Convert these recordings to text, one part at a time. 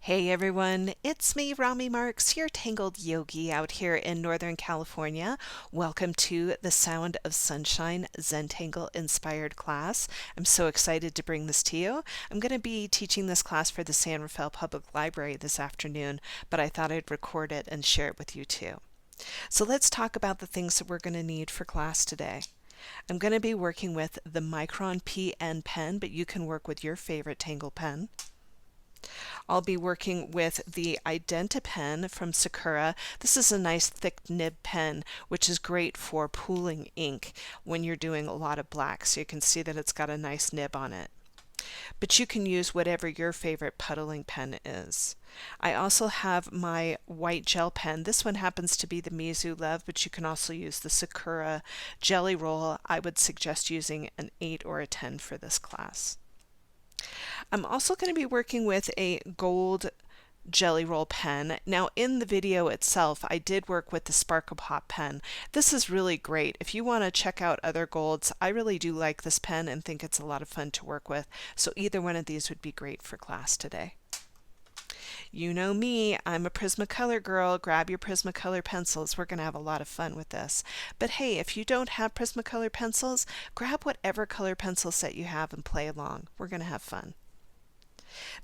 Hey everyone, it's me, Rami Marks, your Tangled Yogi out here in Northern California. Welcome to the Sound of Sunshine Zentangle inspired class. I'm so excited to bring this to you. I'm going to be teaching this class for the San Rafael Public Library this afternoon, but I thought I'd record it and share it with you too. So let's talk about the things that we're going to need for class today. I'm going to be working with the Micron PN Pen, but you can work with your favorite Tangle pen. I'll be working with the IdentiPen from Sakura. This is a nice thick nib pen, which is great for pooling ink when you're doing a lot of black, so you can see that it's got a nice nib on it. But you can use whatever your favorite puddling pen is. I also have my white gel pen. This one happens to be the Mizu Love, but you can also use the Sakura Jelly Roll. I would suggest using an 8 or a 10 for this class. I'm also going to be working with a gold Jelly Roll pen. Now in the video itself I did work with the Sparkle Pop pen. This is really great. If you want to check out other golds, I really do like this pen and think it's a lot of fun to work with. So either one of these would be great for class today. You know me, I'm a Prismacolor girl. Grab your Prismacolor pencils. We're going to have a lot of fun with this. But hey, if you don't have Prismacolor pencils, grab whatever color pencil set you have and play along. We're going to have fun.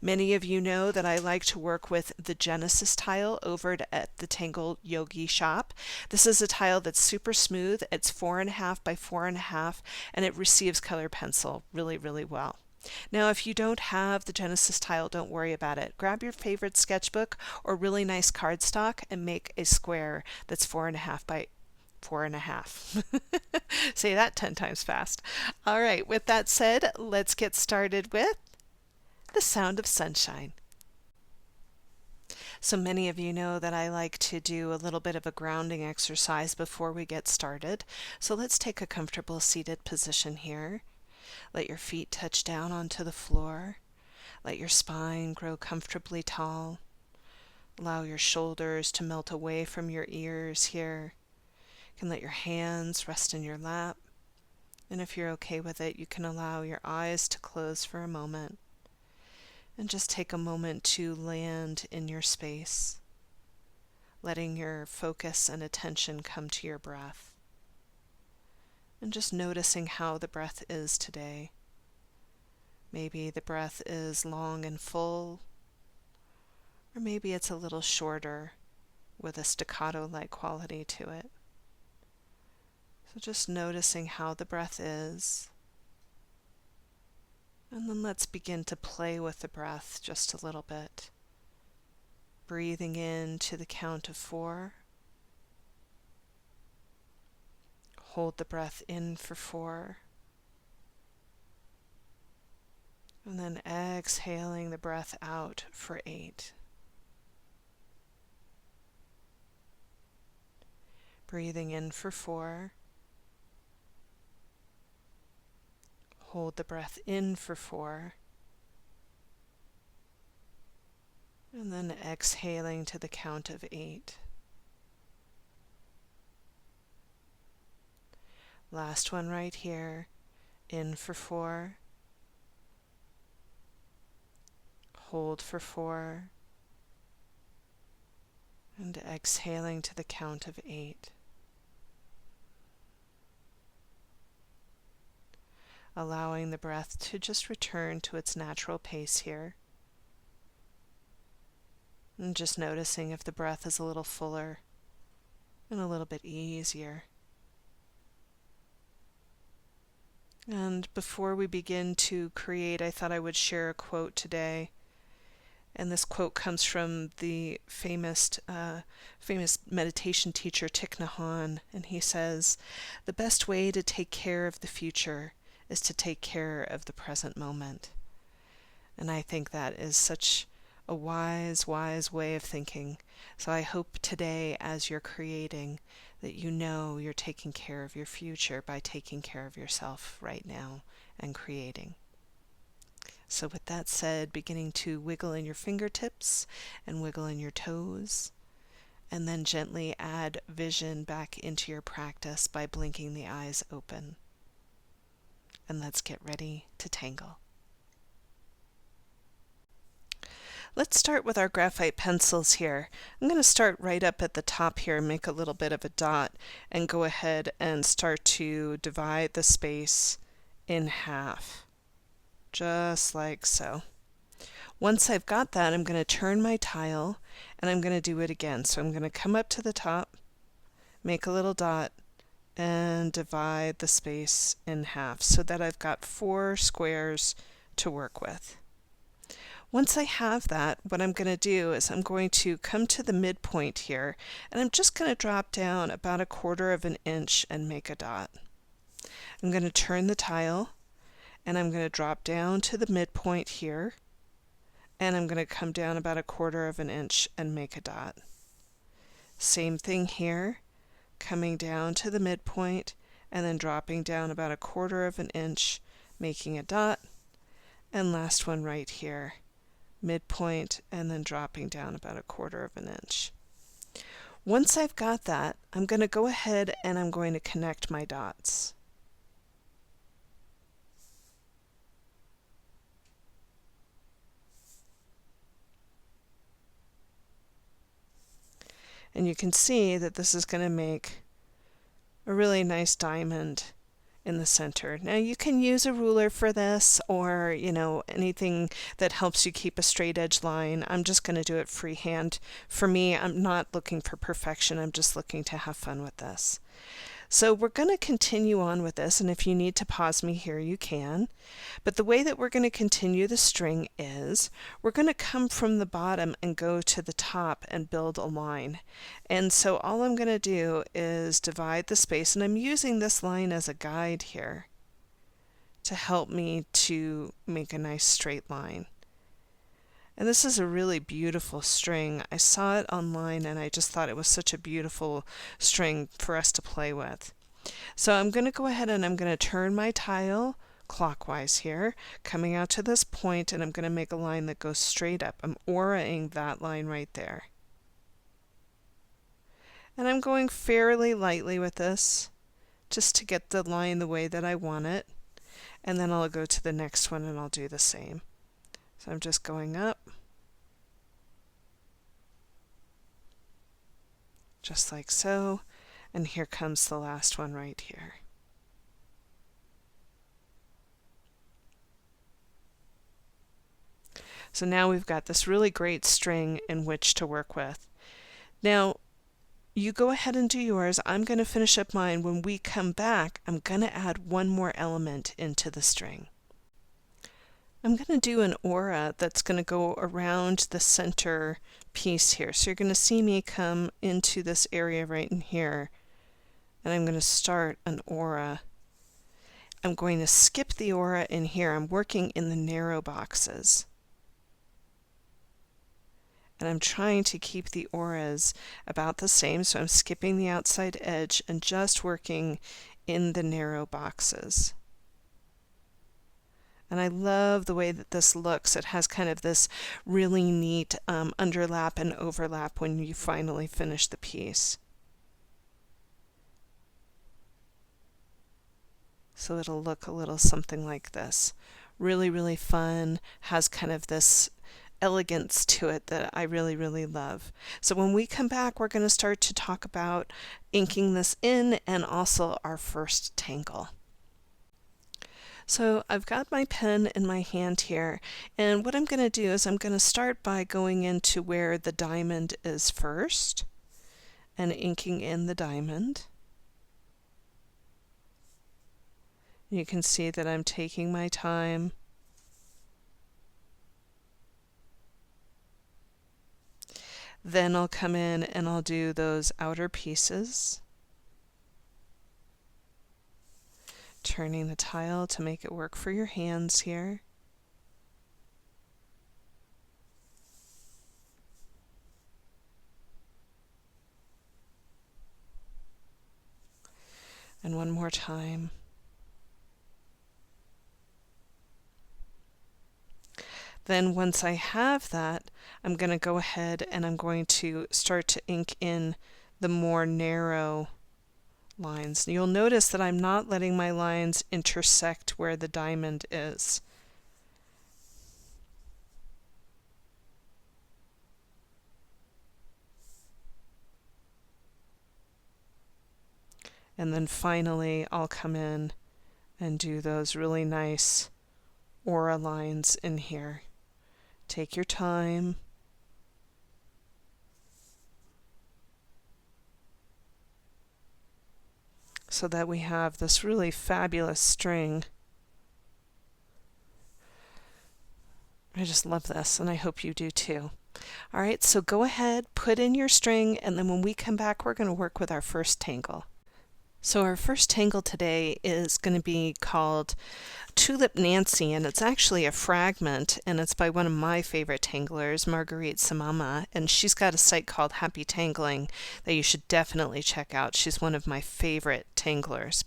Many of you know that I like to work with the Genesis tile over at the Tangle Yogi shop. This is a tile that's super smooth. It's 4.5 by 4.5 and it receives color pencil really, really well. Now, if you don't have the Genesis tile, don't worry about it. Grab your favorite sketchbook or really nice cardstock and make a square that's 4.5 by 4.5. Say that 10 times fast. All right, with that said, let's get started with the sound of sunshine. So many of you know that I like to do a little bit of a grounding exercise before we get started. So let's take a comfortable seated position here. Let your feet touch down onto the floor. Let your spine grow comfortably tall. Allow your shoulders to melt away from your ears here. You can let your hands rest in your lap. And if you're okay with it, you can allow your eyes to close for a moment. And just take a moment to land in your space, letting your focus and attention come to your breath. And just noticing how the breath is today. Maybe the breath is long and full, or maybe it's a little shorter with a staccato-like quality to it. So just noticing how the breath is. And then let's begin to play with the breath just a little bit. Breathing in to the count of 4. Hold the breath in for 4. And then exhaling the breath out for 8. Breathing in for 4. Hold the breath in for 4. And then exhaling to the count of 8. Last one right here. In for 4. Hold for 4. And exhaling to the count of 8. Allowing the breath to just return to its natural pace here. And just noticing if the breath is a little fuller and a little bit easier. And before we begin to create, I thought I would share a quote today. And this quote comes from the famous meditation teacher Thich Nhat Hanh, and he says, "The best way to take care of the future is to take care of the present moment." And I think that is such a wise way of thinking. So I hope today, as you're creating, that you know you're taking care of your future by taking care of yourself right now and creating. So with that said, beginning to wiggle in your fingertips and wiggle in your toes, and then gently add vision back into your practice by blinking the eyes open. And let's get ready to tangle. Let's start with our graphite pencils here. I'm going to start right up at the top here, make a little bit of a dot, and go ahead and start to divide the space in half, just like so. Once I've got that, I'm going to turn my tile and I'm going to do it again. So I'm going to come up to the top, make a little dot, and divide the space in half so that I've got 4 squares to work with. Once I have that, what I'm going to do is I'm going to come to the midpoint here, and I'm just going to drop down about 1/4 of an inch and make a dot. I'm going to turn the tile, and I'm going to drop down to the midpoint here, and I'm going to come down about 1/4 of an inch and make a dot. Same thing here, coming down to the midpoint, and then dropping down about 1/4 of an inch, making a dot, and last one right here, midpoint, and then dropping down about 1/4 of an inch. Once I've got that, I'm going to go ahead and I'm going to connect my dots. And you can see that this is going to make a really nice diamond in the center. Now you can use a ruler for this, or anything that helps you keep a straight edge line. I'm just going to do it freehand. For me, I'm not looking for perfection, I'm just looking to have fun with this. So we're going to continue on with this, and if you need to pause me here, you can. But the way that we're going to continue the string is we're going to come from the bottom and go to the top and build a line. And so all I'm going to do is divide the space, and I'm using this line as a guide here to help me to make a nice straight line. And this is a really beautiful string. I saw it online and I just thought it was such a beautiful string for us to play with. So I'm going to go ahead and I'm going to turn my tile clockwise here, coming out to this point, and I'm going to make a line that goes straight up. I'm auraing that line right there. And I'm going fairly lightly with this, just to get the line the way that I want it. And then I'll go to the next one and I'll do the same. So I'm just going up, just like so, and here comes the last one right here. So now we've got this really great string in which to work with. Now, you go ahead and do yours. I'm going to finish up mine. When we come back, I'm going to add one more element into the string. I'm going to do an aura that's going to go around the center piece here. So you're going to see me come into this area right in here, and I'm going to start an aura. I'm going to skip the aura in here. I'm working in the narrow boxes. And I'm trying to keep the auras about the same, so I'm skipping the outside edge and just working in the narrow boxes. And I love the way that this looks. It has kind of this really neat underlap and overlap when you finally finish the piece. So it'll look a little something like this. Really, really fun, has kind of this elegance to it that I really, really love. So when we come back, we're going to start to talk about inking this in and also our first tangle. So I've got my pen in my hand here, and what I'm going to do is I'm going to start by going into where the diamond is first and inking in the diamond. You can see that I'm taking my time. Then I'll come in and I'll do those outer pieces, turning the tile to make it work for your hands here. And one more time. Then once I have that, I'm going to go ahead and I'm going to start to ink in the more narrow lines. You'll notice that I'm not letting my lines intersect where the diamond is. And then finally I'll come in and do those really nice aura lines in here. Take your time. So that we have this really fabulous string. I just love this, and I hope you do too. All right, so go ahead, put in your string, and then when we come back, we're going to work with our first tangle. So our first tangle today is going to be called Tulip Nancy, and it's actually a fragment, and it's by one of my favorite tanglers, Marguerite Samama, and she's got a site called Happy Tangling that you should definitely check out. She's one of my favorite tanglers.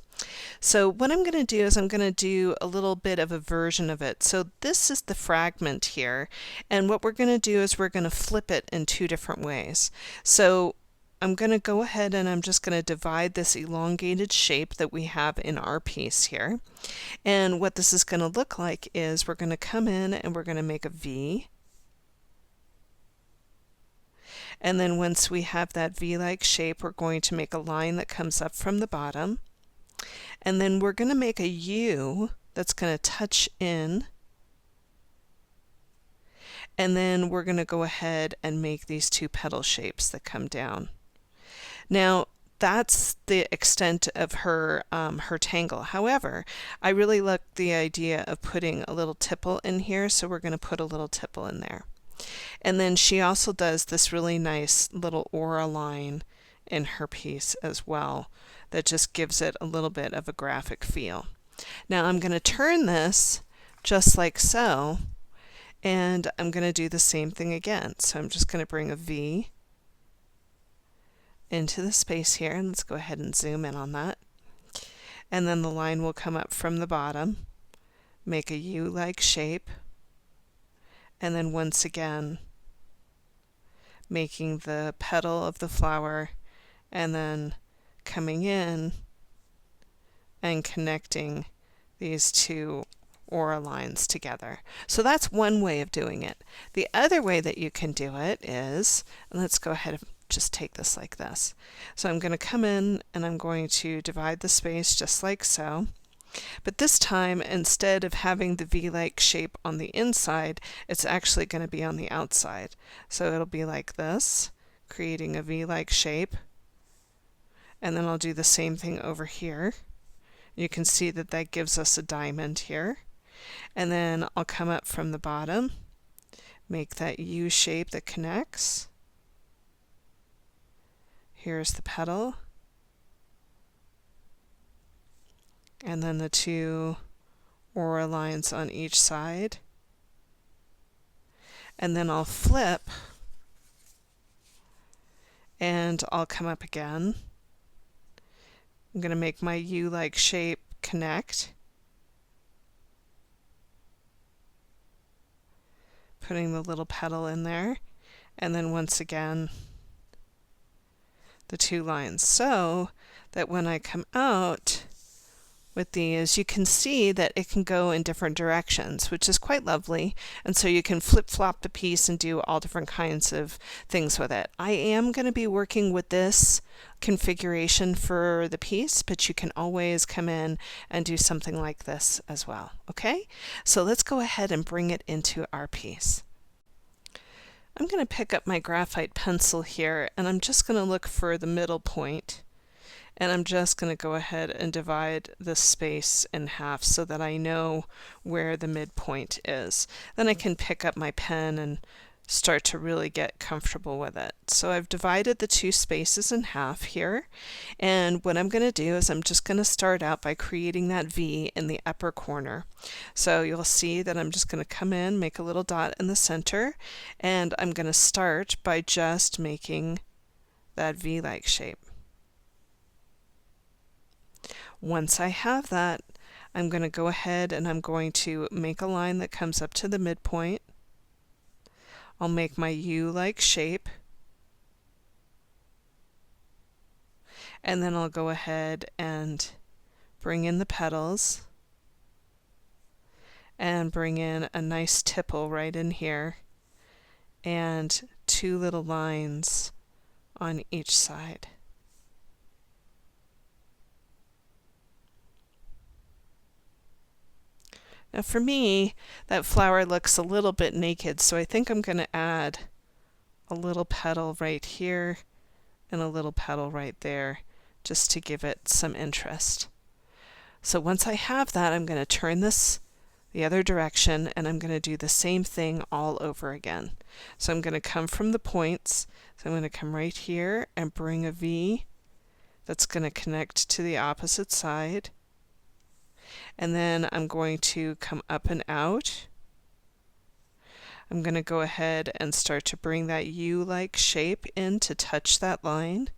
So what I'm going to do is I'm going to do a little bit of a version of it. So this is the fragment here, and what we're going to do is we're going to flip it in two different ways. So I'm going to go ahead and I'm just going to divide this elongated shape that we have in our piece here. And what this is going to look like is we're going to come in and we're going to make a V. And then once we have that V-like shape, we're going to make a line that comes up from the bottom. And then we're going to make a U that's going to touch in. And then we're going to go ahead and make these two petal shapes that come down. Now, that's the extent of her tangle. However, I really like the idea of putting a little tipple in here, so we're going to put a little tipple in there. And then she also does this really nice little aura line in her piece as well that just gives it a little bit of a graphic feel. Now I'm going to turn this just like so, and I'm going to do the same thing again. So I'm just going to bring a V into the space here, and let's go ahead and zoom in on that. And then the line will come up from the bottom, make a U-like shape, and then once again making the petal of the flower and then coming in and connecting these two aura lines together. So that's one way of doing it. The other way that you can do it is, and let's go ahead and just take this like this. So I'm going to come in and I'm going to divide the space just like so. But this time, instead of having the V-like shape on the inside, it's actually going to be on the outside. So it'll be like this, creating a V-like shape. And then I'll do the same thing over here. You can see that that gives us a diamond here. And then I'll come up from the bottom, make that U shape that connects. Here's the petal. And then the two aura lines on each side. And then I'll flip and I'll come up again. I'm going to make my U-like shape connect. Putting the little petal in there. And then once again, the two lines. So that when I come out with these, you can see that it can go in different directions, which is quite lovely. And so you can flip-flop the piece and do all different kinds of things with it. I am going to be working with this configuration for the piece, but you can always come in and do something like this as well. Okay? So let's go ahead and bring it into our piece. I'm going to pick up my graphite pencil here, and I'm just going to look for the middle point. And I'm just going to go ahead and divide this space in half so that I know where the midpoint is. Then I can pick up my pen and start to really get comfortable with it. So I've divided the two spaces in half here, and what I'm going to do is I'm just going to start out by creating that V in the upper corner. So you'll see that I'm just going to come in, make a little dot in the center, and I'm going to start by just making that V-like shape. Once I have that, I'm going to go ahead and I'm going to make a line that comes up to the midpoint. I'll make my U-like shape, and then I'll go ahead and bring in the petals and bring in a nice tipple right in here and two little lines on each side. Now for me, that flower looks a little bit naked, so I think I'm going to add a little petal right here and a little petal right there just to give it some interest. So once I have that, I'm going to turn this the other direction and I'm going to do the same thing all over again. So I'm going to come from the points. So I'm going to come right here and bring a V that's going to connect to the opposite side. And then I'm going to come up and out. I'm going to go ahead and start to bring that U-like shape in to touch that line.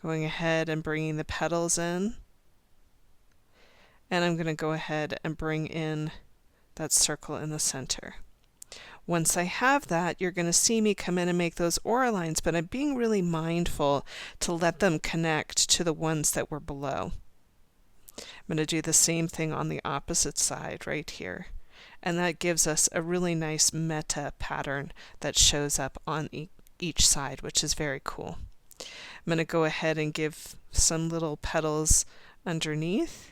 Going ahead and bringing the petals in. And I'm going to go ahead and bring in that circle in the center. Once I have that, you're going to see me come in and make those aura lines, but I'm being really mindful to let them connect to the ones that were below. I'm going to do the same thing on the opposite side right here. And that gives us a really nice meta pattern that shows up on each side, which is very cool. I'm going to go ahead and give some little petals underneath,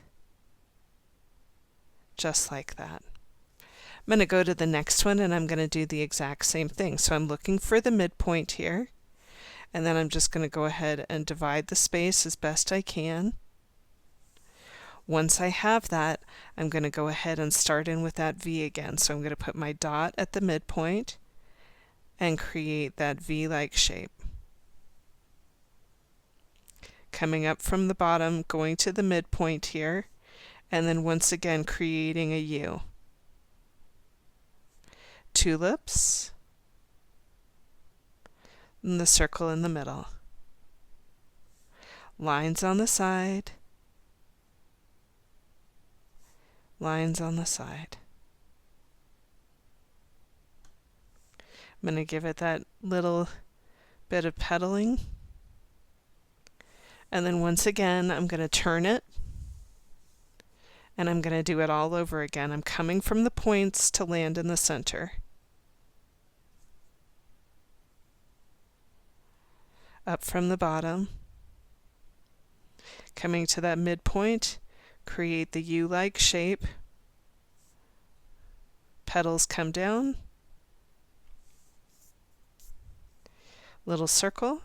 just like that. I'm going to go to the next one and I'm going to do the exact same thing. So I'm looking for the midpoint here, and then I'm just going to go ahead and divide the space as best I can. Once I have that, I'm going to go ahead and start in with that V again. So I'm going to put my dot at the midpoint and create that V-like shape. Coming up from the bottom, going to the midpoint here, and then once again creating a U. Tulips, and the circle in the middle. Lines on the side, lines on the side. I'm going to give it that little bit of petaling. And then once again, I'm going to turn it. And I'm going to do it all over again. I'm coming from the points to land in the center. Up from the bottom. Coming to that midpoint, create the U-like shape. Petals come down. Little circle.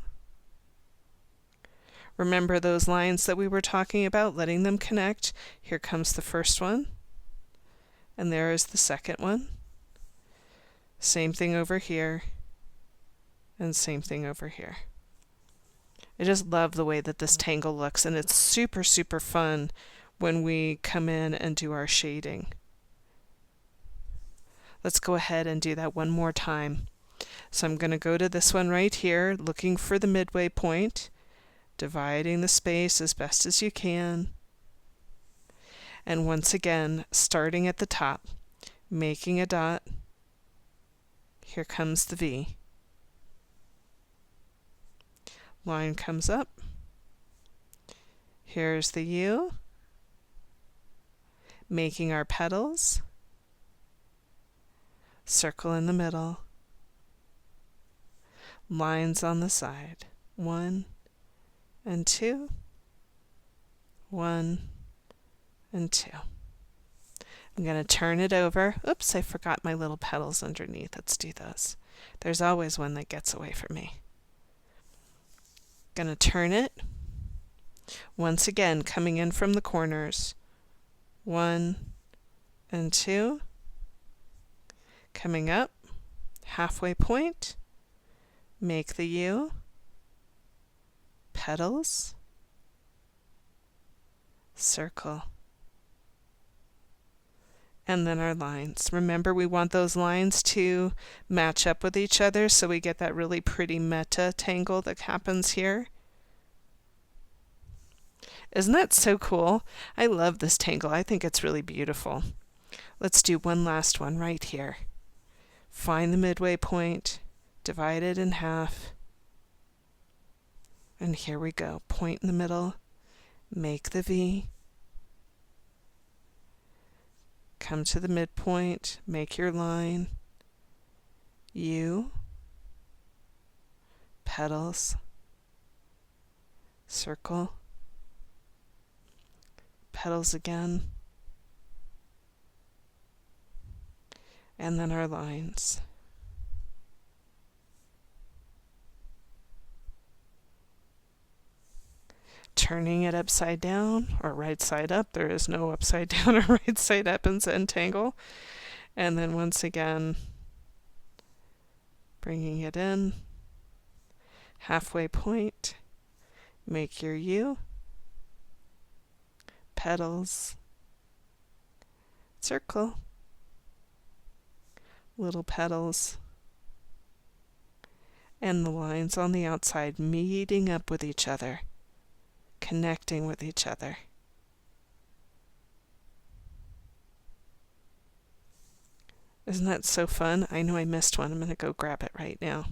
Remember those lines that we were talking about, letting them connect. Here comes the first one, and there is the second one. Same thing over here, and same thing over here. I just love the way that this tangle looks, and it's super, super fun when we come in and do our shading. Let's go ahead and do that one more time. So I'm going to go to this one right here, looking for the midway point, dividing the space as best as you can. And once again, starting at the top, making a dot. Here comes the V. Line comes up. Here's the U. Making our petals. Circle in the middle. Lines on the side. 1 and 2. 1 and 2. I'm going to turn it over. Oops, I forgot my little petals underneath. Let's do those. There's always one that gets away from me. Going to turn it. Once again, coming in from the corners. 1 and 2. Coming up, halfway point. Make the U. Petals. Circle. And then our lines. Remember, we want those lines to match up with each other so we get that really pretty meta tangle that happens here. Isn't that so cool? I love this tangle. I think it's really beautiful. Let's do one last one right here. Find the midway point, divide it in half, and here we go. Point in the middle, make the V. Come to the midpoint, make your line, U, petals, circle, petals again, and then our lines. Turning it upside down or right side up. There is no upside down or right side up in Zentangle. And then once again, bringing it in, halfway point, make your U, petals, circle, little petals, and the lines on the outside meeting up with each other, connecting with each other. Isn't that so fun? I know I missed one. I'm going to go grab it right now.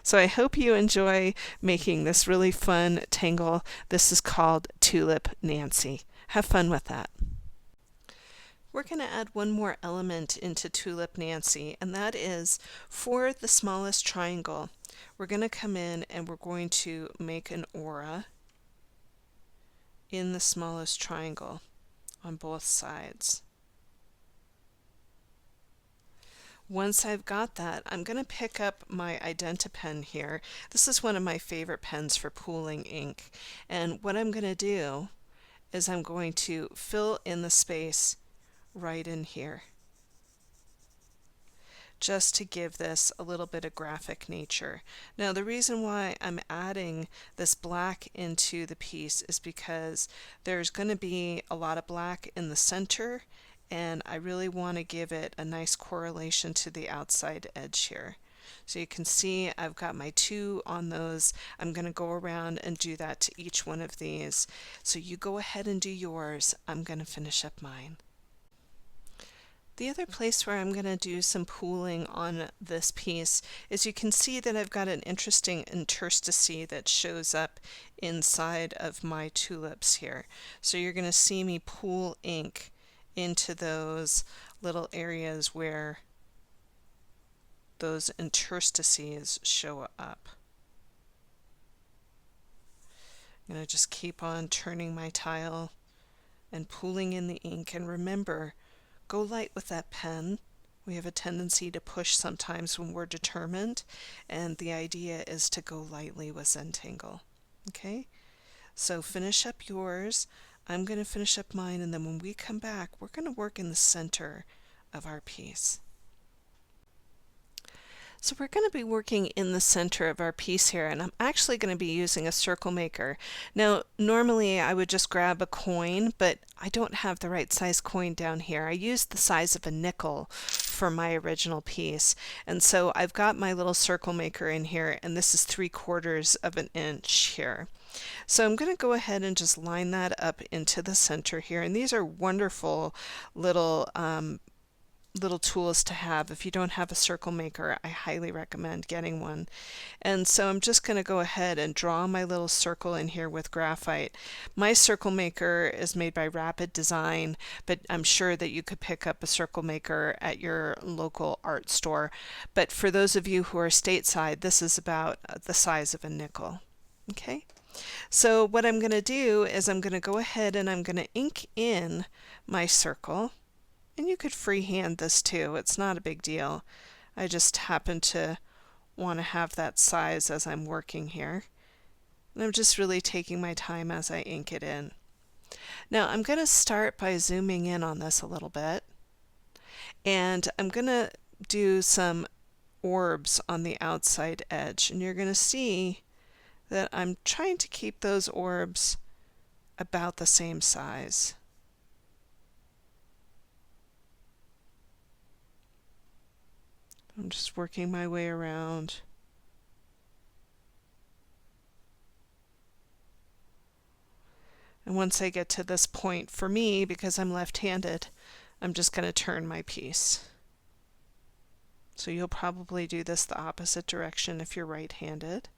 So I hope you enjoy making this really fun tangle. This is called Tulip Nancy. Have fun with that. We're going to add one more element into Tulip Nancy, and that is for the smallest triangle. We're going to come in and we're going to make an aura in the smallest triangle on both sides. Once I've got that, I'm going to pick up my Pen here. This is one of my favorite pens for pooling ink. And what I'm going to do is I'm going to fill in the space right in here, just to give this a little bit of graphic nature. Now the reason why I'm adding this black into the piece is because there's going to be a lot of black in the center, and I really want to give it a nice correlation to the outside edge here. So you can see I've got my 2 on those. I'm going to go around and do that to each one of these. So you go ahead and do yours. I'm going to finish up mine. The other place where I'm going to do some pooling on this piece is you can see that I've got an interesting interstice that shows up inside of my tulips here. So you're going to see me pool ink into those little areas where those interstices show up. I'm going to just keep on turning my tile and pooling in the ink, and remember, go light with that pen. We have a tendency to push sometimes when we're determined, and the idea is to go lightly with Zentangle. Okay? So finish up yours. I'm going to finish up mine, and then when we come back, we're going to work in the center of our piece. So we're going to be working in the center of our piece here, and I'm actually going to be using a circle maker. Now, normally I would just grab a coin, but I don't have the right size coin down here. I used the size of a nickel for my original piece, and so I've got my little circle maker in here, and this is 3/4 of an inch here. So I'm going to go ahead and just line that up into the center here, and these are wonderful little tools to have. If you don't have a circle maker, I highly recommend getting one. And so I'm just going to go ahead and draw my little circle in here with graphite. My circle maker is made by Rapid Design, but I'm sure that you could pick up a circle maker at your local art store. But for those of you who are stateside, this is about the size of a nickel. Okay? So what I'm going to do is I'm going to go ahead and I'm going to ink in my circle. And you could freehand this too, it's not a big deal. I just happen to want to have that size as I'm working here. And I'm just really taking my time as I ink it in. Now I'm going to start by zooming in on this a little bit. And I'm going to do some orbs on the outside edge. And you're going to see that I'm trying to keep those orbs about the same size. I'm just working my way around. And once I get to this point, for me, because I'm left-handed, I'm just going to turn my piece. So you'll probably do this the opposite direction if you're right-handed.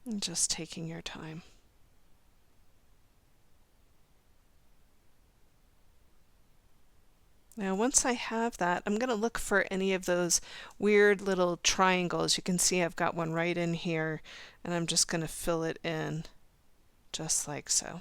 And just taking your time. Now once I have that, I'm going to look for any of those weird little triangles. You can see I've got one right in here, and I'm just going to fill it in just like so.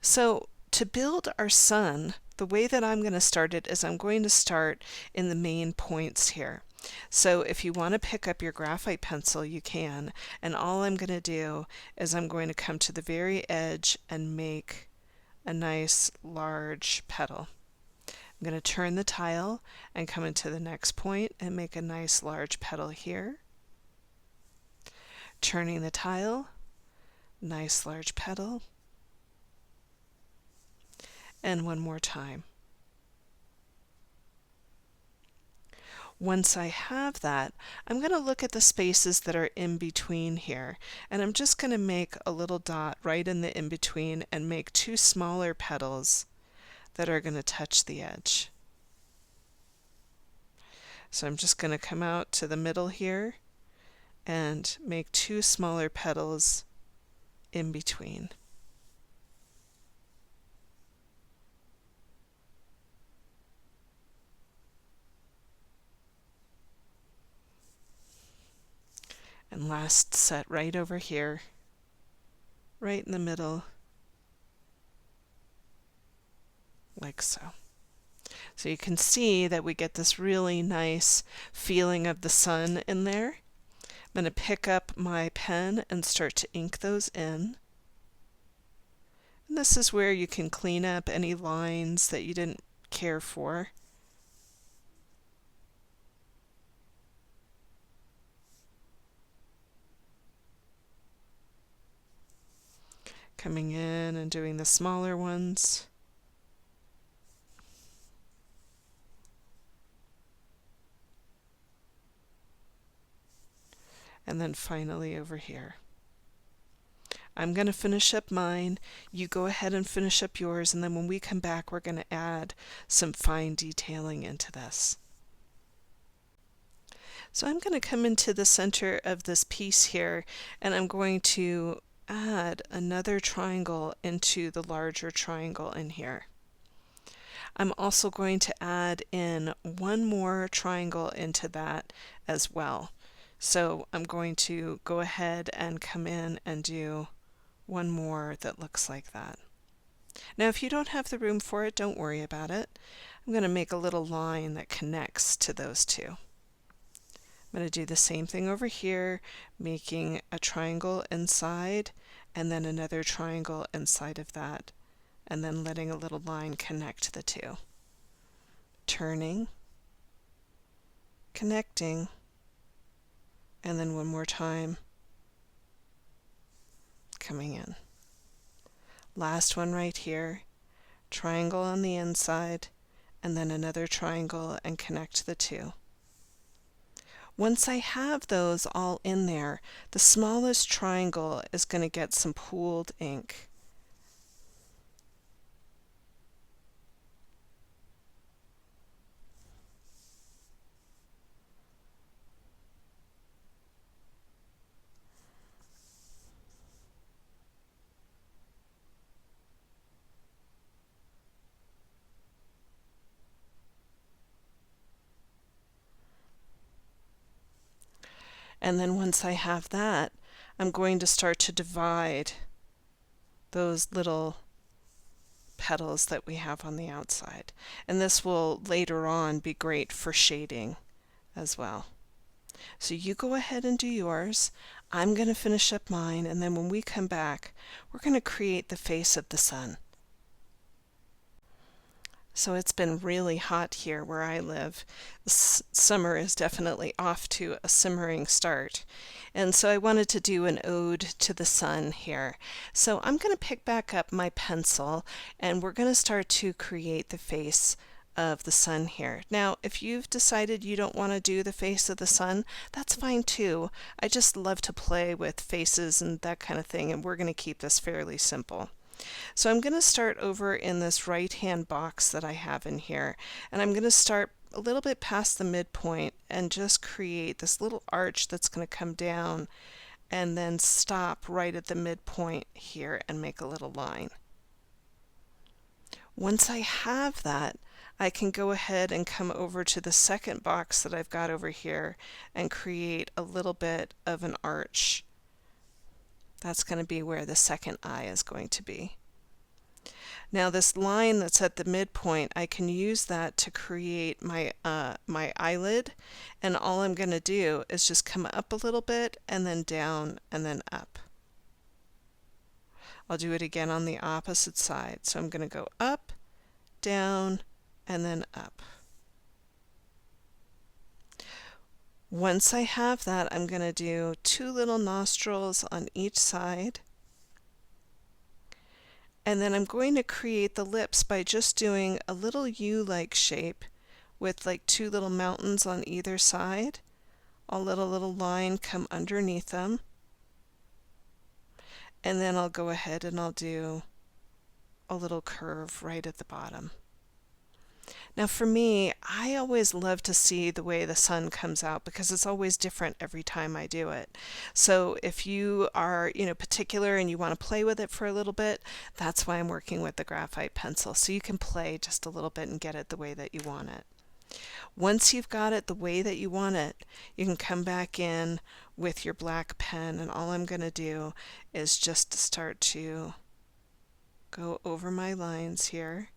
So to build our sun, the way that I'm going to start it is I'm going to start in the main points here. So if you want to pick up your graphite pencil, you can, and all I'm going to do is I'm going to come to the very edge and make a nice large petal. I'm going to turn the tile and come into the next point and make a nice large petal here. Turning the tile, nice large petal, and one more time. Once I have that, I'm going to look at the spaces that are in between here, and I'm just going to make a little dot right in the in-between and make two smaller petals that are going to touch the edge. So I'm just going to come out to the middle here and make two smaller petals in between. And last set right over here, right in the middle, like so. So you can see that we get this really nice feeling of the sun in there. I'm going to pick up my pen and start to ink those in. And this is where you can clean up any lines that you didn't care for. Coming in and doing the smaller ones. And then finally over here. I'm going to finish up mine. You go ahead and finish up yours, and then when we come back, we're going to add some fine detailing into this. So I'm going to come into the center of this piece here, and I'm going to add another triangle into the larger triangle in here. I'm also going to add in one more triangle into that as well. So I'm going to go ahead and come in and do one more that looks like that. Now if you don't have the room for it, don't worry about it. I'm going to make a little line that connects to those two. I'm going to do the same thing over here, making a triangle inside and then another triangle inside of that, and then letting a little line connect the two. Turning, connecting, and then one more time, coming in. Last one right here, triangle on the inside, and then another triangle and connect the two. Once I have those all in there, the smallest triangle is going to get some pooled ink. And then once I have that, I'm going to start to divide those little petals that we have on the outside. And this will later on be great for shading as well. So you go ahead and do yours. I'm going to finish up mine, and then when we come back, we're going to create the face of the sun. So it's been really hot here where I live. Summer is definitely off to a simmering start. And so I wanted to do an ode to the sun here. So I'm going to pick back up my pencil and we're going to start to create the face of the sun here. Now, if you've decided you don't want to do the face of the sun, that's fine too. I just love to play with faces and that kind of thing, and we're going to keep this fairly simple. So I'm going to start over in this right hand box that I have in here, and I'm going to start a little bit past the midpoint and just create this little arch that's going to come down and then stop right at the midpoint here and make a little line. Once I have that, I can go ahead and come over to the second box that I've got over here and create a little bit of an arch. That's going to be where the second eye is going to be. Now this line that's at the midpoint, I can use that to create my my eyelid, and all I'm going to do is just come up a little bit and then down and then up. I'll do it again on the opposite side. So I'm going to go up, down, and then up. Once I have that, I'm going to do 2 little nostrils on each side. And then I'm going to create the lips by just doing a little U-like shape with like 2 little mountains on either side. I'll let a little line come underneath them. And then I'll go ahead and I'll do a little curve right at the bottom. Now for me, I always love to see the way the sun comes out because it's always different every time I do it. So if you are, particular and you want to play with it for a little bit, that's why I'm working with the graphite pencil. So you can play just a little bit and get it the way that you want it. Once you've got it the way that you want it, you can come back in with your black pen, and all I'm going to do is just start to go over my lines here.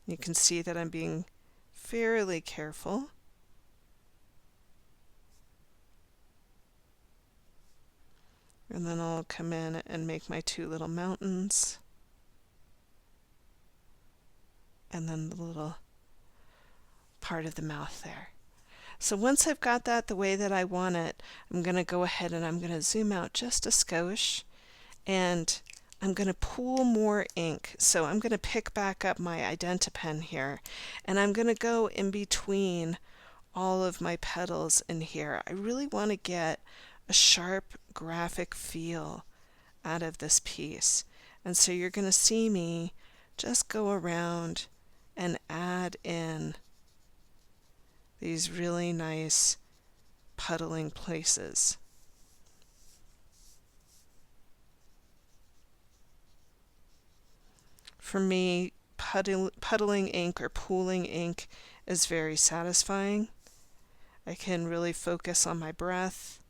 You can see that I'm being fairly careful. And then I'll come in and make my 2 little mountains. And then the little part of the mouth there. So once I've got that the way that I want it, I'm going to go ahead and I'm going to zoom out just a skosh, and I'm going to pool more ink. So I'm going to pick back up my IdentiPen here, and I'm going to go in between all of my petals in here. I really want to get a sharp graphic feel out of this piece. And so you're going to see me just go around and add in these really nice puddling places. For me, puddling ink or pooling ink is very satisfying. I can really focus on my breath,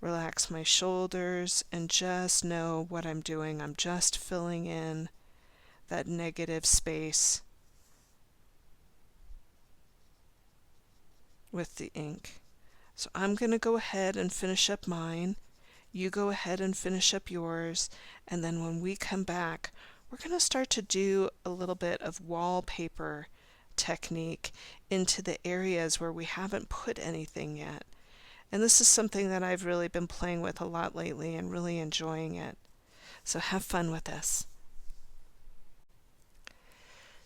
relax my shoulders, and just know what I'm doing. I'm just filling in that negative space with the ink. So I'm going to go ahead and finish up mine. You go ahead and finish up yours, and then when we come back, we're going to start to do a little bit of wallpaper technique into the areas where we haven't put anything yet. And this is something that I've really been playing with a lot lately and really enjoying it. So have fun with this.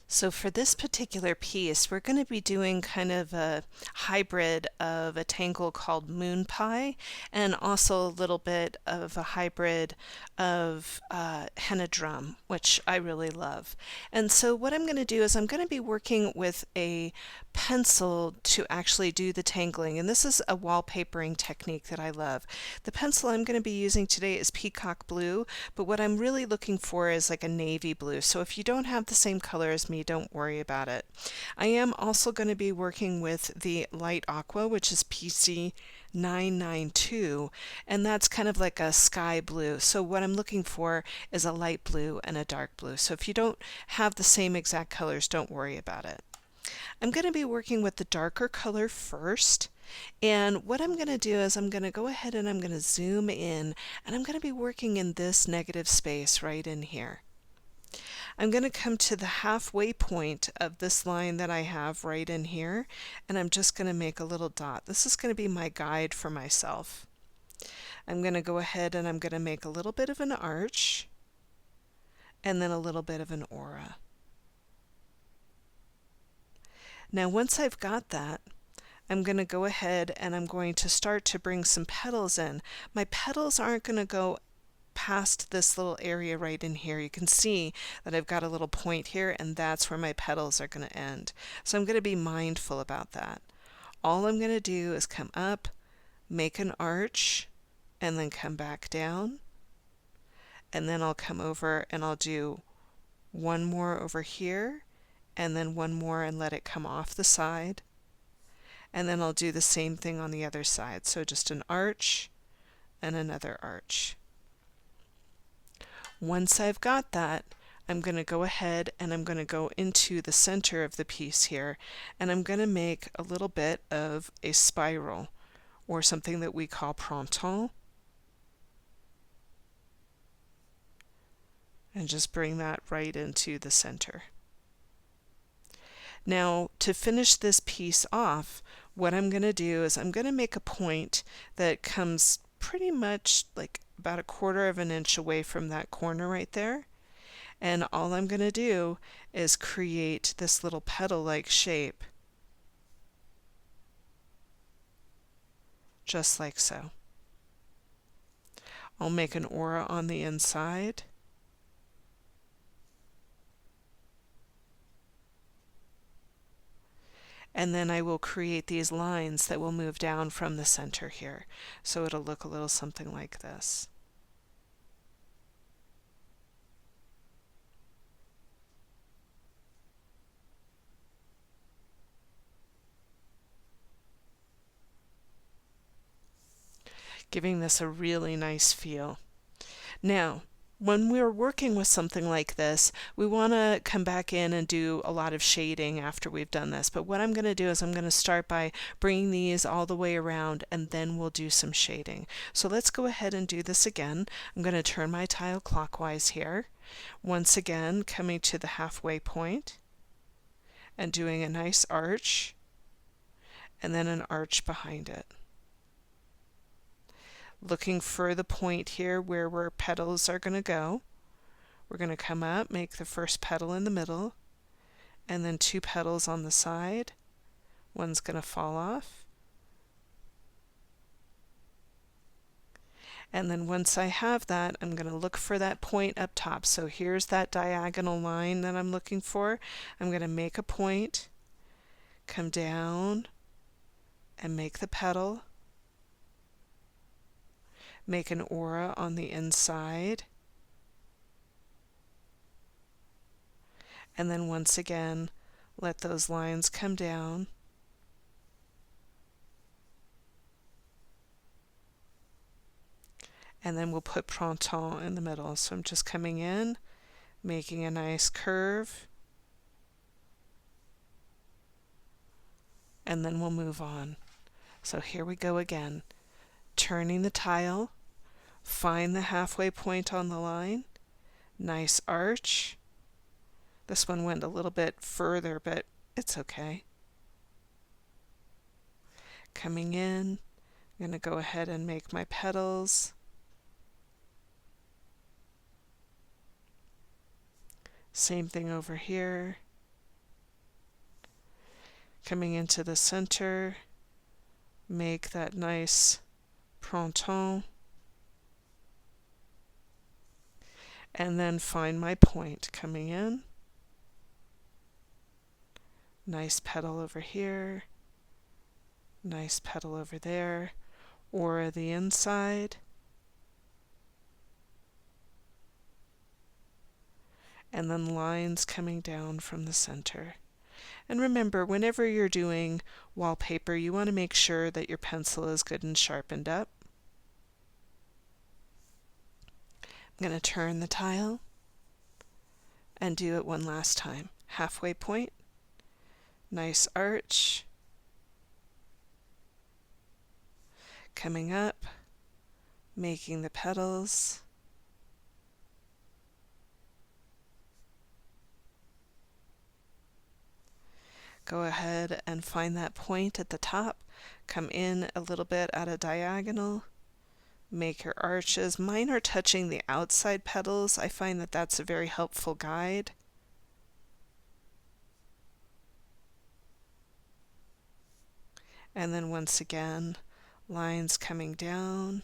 So for this particular piece, we're going to be doing kind of a hybrid of a tangle called Moon Pie, and also a little bit of a hybrid of henna drum, which I really love. And so what I'm going to do is I'm going to be working with a pencil to actually do the tangling, and this is a wallpapering technique that I love. The pencil I'm going to be using today is peacock blue, but what I'm really looking for is like a navy blue. So if you don't have the same color as me, don't worry about it. I am also going to be working with the light aqua, which is PC 992, and that's kind of like a sky blue. So what I'm looking for is a light blue and a dark blue. So if you don't have the same exact colors, don't worry about it. I'm going to be working with the darker color first, and what I'm going to do is I'm going to go ahead and I'm going to zoom in, and I'm going to be working in this negative space right in here. I'm going to come to the halfway point of this line that I have right in here, and I'm just going to make a little dot. This is going to be my guide for myself. I'm going to go ahead and I'm going to make a little bit of an arch, and then a little bit of an aura. Now once I've got that, I'm going to go ahead and I'm going to start to bring some petals in. My petals aren't going to go past this little area right in here. You can see that I've got a little point here, and that's where my petals are going to end. So I'm going to be mindful about that. All I'm going to do is come up, make an arch, and then come back down. and then I'll come over and I'll do one more over here, and then one more and let it come off the side. And then I'll do the same thing on the other side. So just an arch and another arch. Once I've got that, I'm going to go ahead and I'm going to go into the center of the piece here, and I'm going to make a little bit of a spiral, or something that we call printemps, and just bring that right into the center. Now, to finish this piece off, what I'm going to do is I'm going to make a point that comes pretty much like about 1/4 of an inch away from that corner right there. And all I'm going to do is create this little petal-like shape, just like so. I'll make an aura on the inside. And then I will create these lines that will move down from the center here. So it'll look a little something like this. Giving this a really nice feel. Now, when we're working with something like this, we want to come back in and do a lot of shading after we've done this. But what I'm going to do is I'm going to start by bringing these all the way around, and then we'll do some shading. So let's go ahead and do this again. I'm going to turn my tile clockwise here. Once again, coming to the halfway point and doing a nice arch, and then an arch behind it. Looking for the point here where our petals are going to go. We're going to come up, make the first petal in the middle, and then 2 petals on the side. One's going to fall off. And then once I have that, I'm going to look for that point up top. So here's that diagonal line that I'm looking for. I'm going to make a point, come down, and make the petal. Make an aura on the inside, and then once again let those lines come down, and then we'll put printemps in the middle. So I'm just coming in, making a nice curve, and then we'll move on. So here we go again, turning the tile, find the halfway point on the line, nice arch. This one went a little bit further, but it's okay. Coming in, I'm going to go ahead and make my petals. Same thing over here. Coming into the center, make that nice printemps. And then find my point, coming in. Nice petal over here. Nice petal over there. Aura the inside. And then lines coming down from the center. And remember, whenever you're doing wallpaper, you want to make sure that your pencil is good and sharpened up. I'm going to turn the tile and do it one last time. Halfway point, nice arch, coming up, making the petals, go ahead and find that point at the top, come in a little bit at a diagonal, make your arches. Mine are touching the outside petals. I find that that's a very helpful guide. And then once again, lines coming down,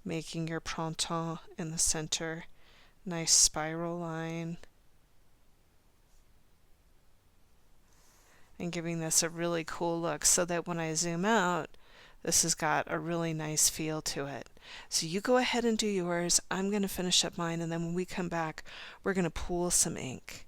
making your printemps in the center, nice spiral line, and giving this a really cool look so that when I zoom out, This has got a really nice feel to it. So you go ahead and do yours. I'm going to finish up mine, and then when we come back, we're going to pool some ink.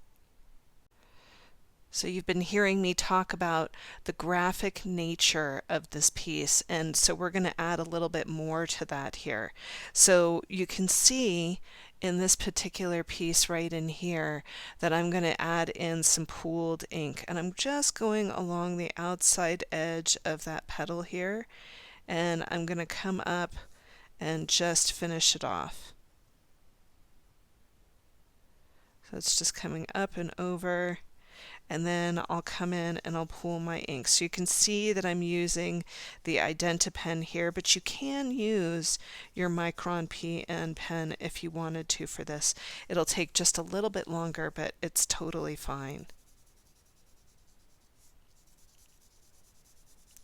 So you've been hearing me talk about the graphic nature of this piece, and so we're going to add a little bit more to that here. So you can see in this particular piece right in here that I'm going to add in some pooled ink, and I'm just going along the outside edge of that petal here, and I'm going to come up and just finish it off. So it's just coming up and over, and then I'll come in and I'll pool my ink. So you can see that I'm using the Pen here, but you can use your Micron PN pen if you wanted to for this. It'll take just a little bit longer, but it's totally fine.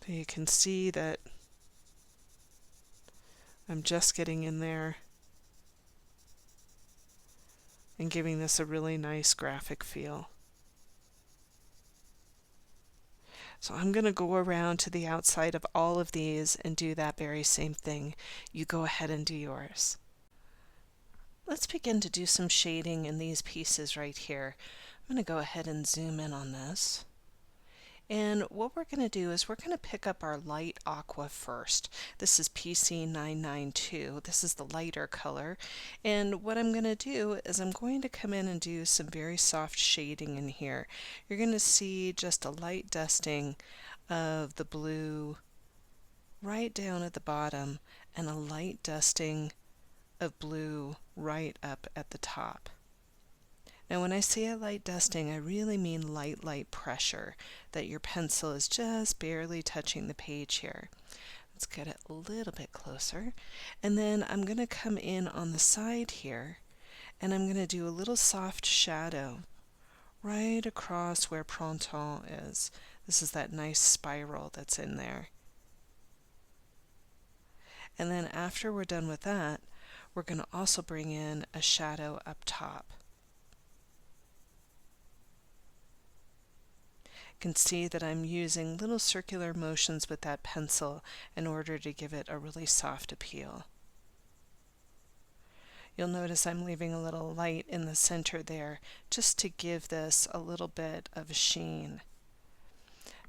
So you can see that I'm just getting in there and giving this a really nice graphic feel. So I'm going to go around to the outside of all of these and do that very same thing. You go ahead and do yours. Let's begin to do some shading in these pieces right here. I'm going to go ahead and zoom in on this. And what we're going to do is we're going to pick up our light aqua first. This is PC992. This is the lighter color. And what I'm going to do is I'm going to come in and do some very soft shading in here. You're going to see just a light dusting of the blue right down at the bottom and a light dusting of blue right up at the top. Now when I say a light dusting, I really mean light pressure, that your pencil is just barely touching the page here. Let's get it a little bit closer. And then I'm going to come in on the side here, and I'm going to do a little soft shadow right across where Printemps is. This is that nice spiral that's in there. And then after we're done with that, we're going to also bring in a shadow up top. Can see that I'm using little circular motions with that pencil in order to give it a really soft appeal. You'll notice I'm leaving a little light in the center there just to give this a little bit of a sheen.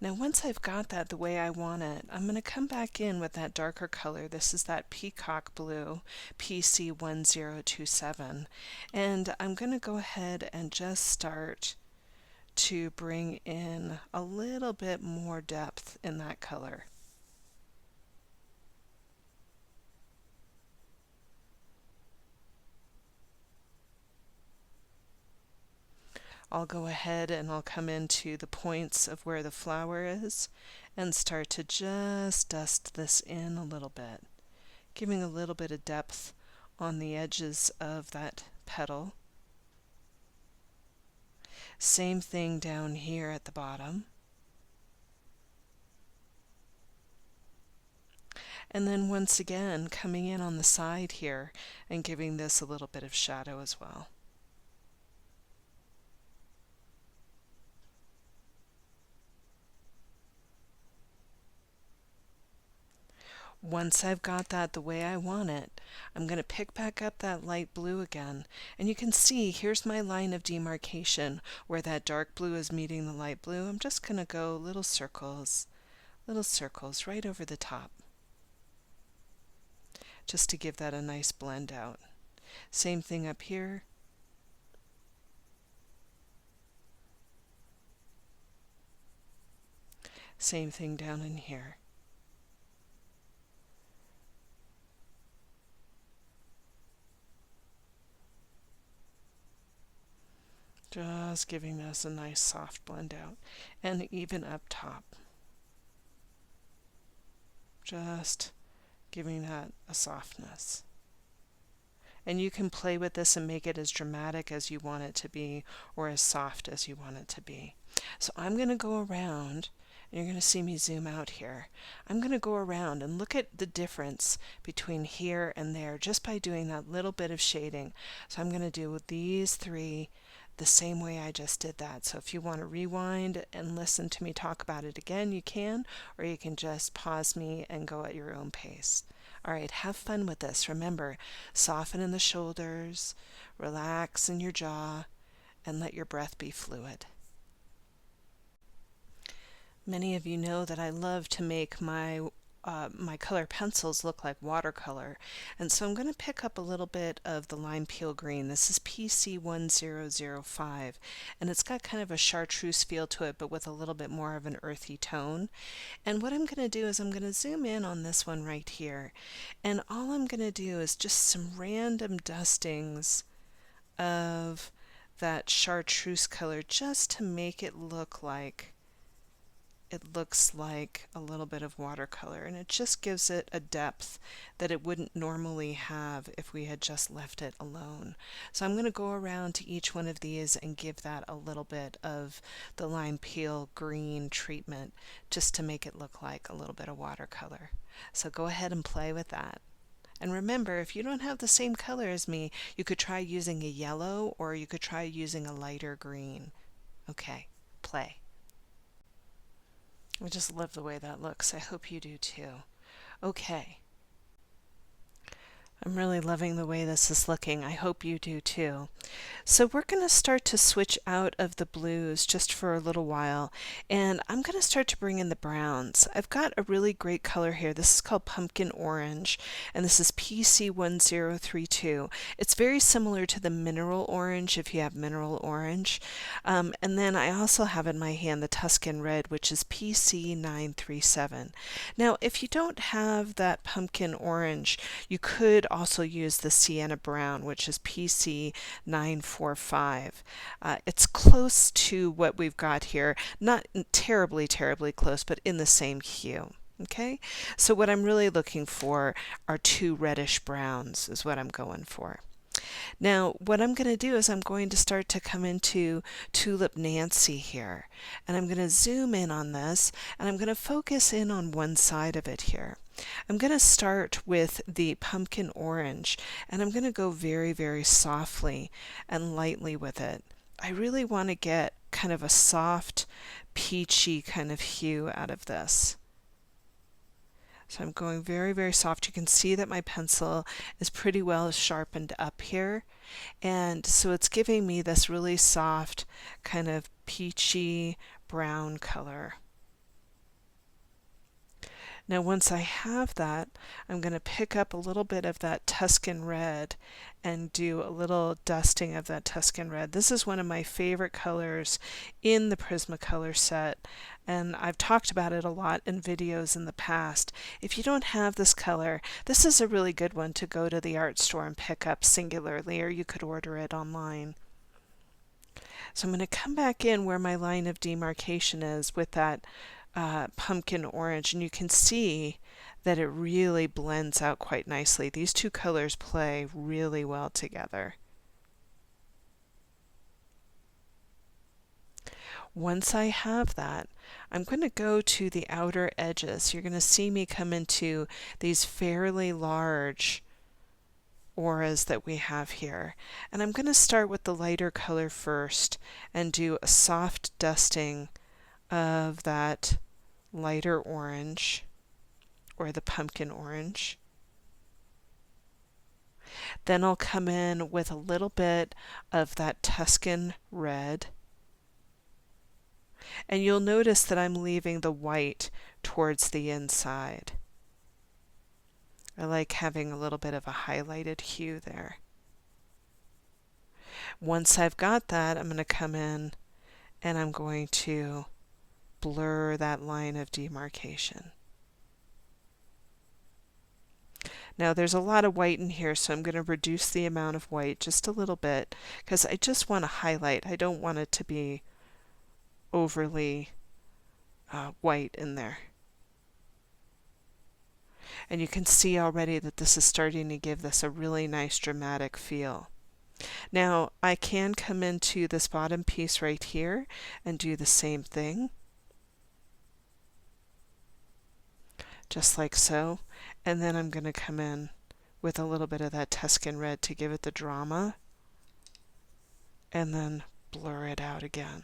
Now once I've got that the way I want it, I'm going to come back in with that darker color. This is that peacock blue, PC1027, and I'm going to go ahead and just start to bring in a little bit more depth in that color. I'll go ahead and I'll come into the points of where the flower is and start to just dust this in a little bit, giving a little bit of depth on the edges of that petal. Same thing down here at the bottom. And then once again coming in on the side here and giving this a little bit of shadow as well. Once I've got that the way I want it, I'm going to pick back up that light blue again, and you can see here's my line of demarcation where that dark blue is meeting the light blue. I'm just going to go little circles right over the top, just to give that a nice blend out. Same thing up here. Same thing down in here. Just giving this a nice soft blend out, and even up top. Just giving that a softness. And you can play with this and make it as dramatic as you want it to be or as soft as you want it to be. So I'm going to go around, and you're going to see me zoom out here. I'm going to go around and look at the difference between here and there just by doing that little bit of shading. So I'm going to do these three the same way I just did that. So if you want to rewind and listen to me talk about it again, you can, or you can just pause me and go at your own pace. All right, have fun with this. Remember, soften in the shoulders, relax in your jaw, and let your breath be fluid. Many of you know that I love to make my color pencils look like watercolor, and so I'm going to pick up a little bit of the lime peel green. This is PC1005, and it's got kind of a chartreuse feel to it, but with a little bit more of an earthy tone. And what I'm going to do is I'm going to zoom in on this one right here, and all I'm going to do is just some random dustings of that chartreuse color just to make it look like it looks like a little bit of watercolor, and it just gives it a depth that it wouldn't normally have if we had just left it alone. So I'm going to go around to each one of these and give that a little bit of the lime peel green treatment just to make it look like a little bit of watercolor. So go ahead and play with that. And remember, if you don't have the same color as me, you could try using a yellow, or you could try using a lighter green. Okay, play. I just love the way that looks. I hope you do too. Okay. I'm really loving the way this is looking. I hope you do too. So we're going to start to switch out of the blues just for a little while, and I'm going to start to bring in the browns. I've got a really great color here. This is called Pumpkin Orange, and this is PC1032. It's very similar to the Mineral Orange if you have Mineral Orange. And then I also have in my hand the Tuscan Red, which is PC937. Now, if you don't have that Pumpkin Orange, you could also use the Sienna Brown, which is PC945. It's close to what we've got here, not terribly close, but in the same hue. Okay, so what I'm really looking for are two reddish browns is what I'm going for. Now, what I'm going to do is I'm going to start to come into Tulip Nancy here, and I'm going to zoom in on this, and I'm going to focus in on one side of it here. I'm going to start with the pumpkin orange, and I'm going to go very softly and lightly with it. I really want to get kind of a soft, peachy kind of hue out of this. So I'm going very soft. You can see that my pencil is pretty well sharpened up here, and so it's giving me this really soft kind of peachy brown color. Now once I have that, I'm going to pick up a little bit of that Tuscan Red and do a little dusting of that Tuscan Red. This is one of my favorite colors in the Prismacolor set, and I've talked about it a lot in videos in the past. If you don't have this color, this is a really good one to go to the art store and pick up singularly, or you could order it online. So I'm going to come back in where my line of demarcation is with that pumpkin orange, and you can see that it really blends out quite nicely. These two colors play really well together. Once I have that, I'm going to go to the outer edges. You're going to see me come into these fairly large auras that we have here, and I'm going to start with the lighter color first and do a soft dusting of that lighter orange, or the pumpkin orange. Then I'll come in with a little bit of that Tuscan Red, and you'll notice that I'm leaving the white towards the inside. I like having a little bit of a highlighted hue there. Once I've got that, I'm going to come in and I'm going to blur that line of demarcation. Now there's a lot of white in here, so I'm going to reduce the amount of white just a little bit because I just want to highlight. I don't want it to be overly white in there. And you can see already that this is starting to give this a really nice dramatic feel. Now I can come into this bottom piece right here and do the same thing, just like so, and then I'm going to come in with a little bit of that Tuscan Red to give it the drama, and then blur it out again.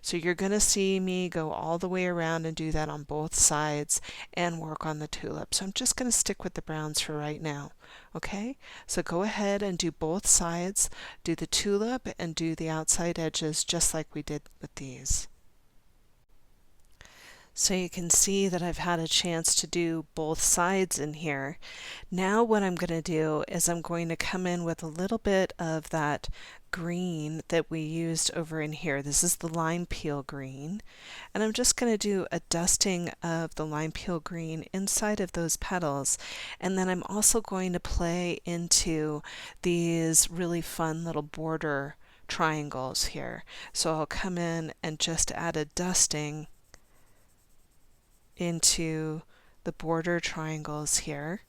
So you're going to see me go all the way around and do that on both sides and work on the tulip. So I'm just going to stick with the browns for right now. Okay, so go ahead and do both sides, do the tulip and do the outside edges just like we did with these. So you can see that I've had a chance to do both sides in here. Now what I'm going to do is I'm going to come in with a little bit of that green that we used over in here. This is the lime peel green. And I'm just going to do a dusting of the lime peel green inside of those petals. And then I'm also going to play into these really fun little border triangles here. So I'll come in and just add a dusting into the border triangles here.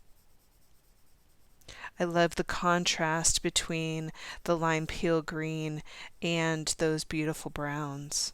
I love the contrast between the lime peel green and those beautiful browns.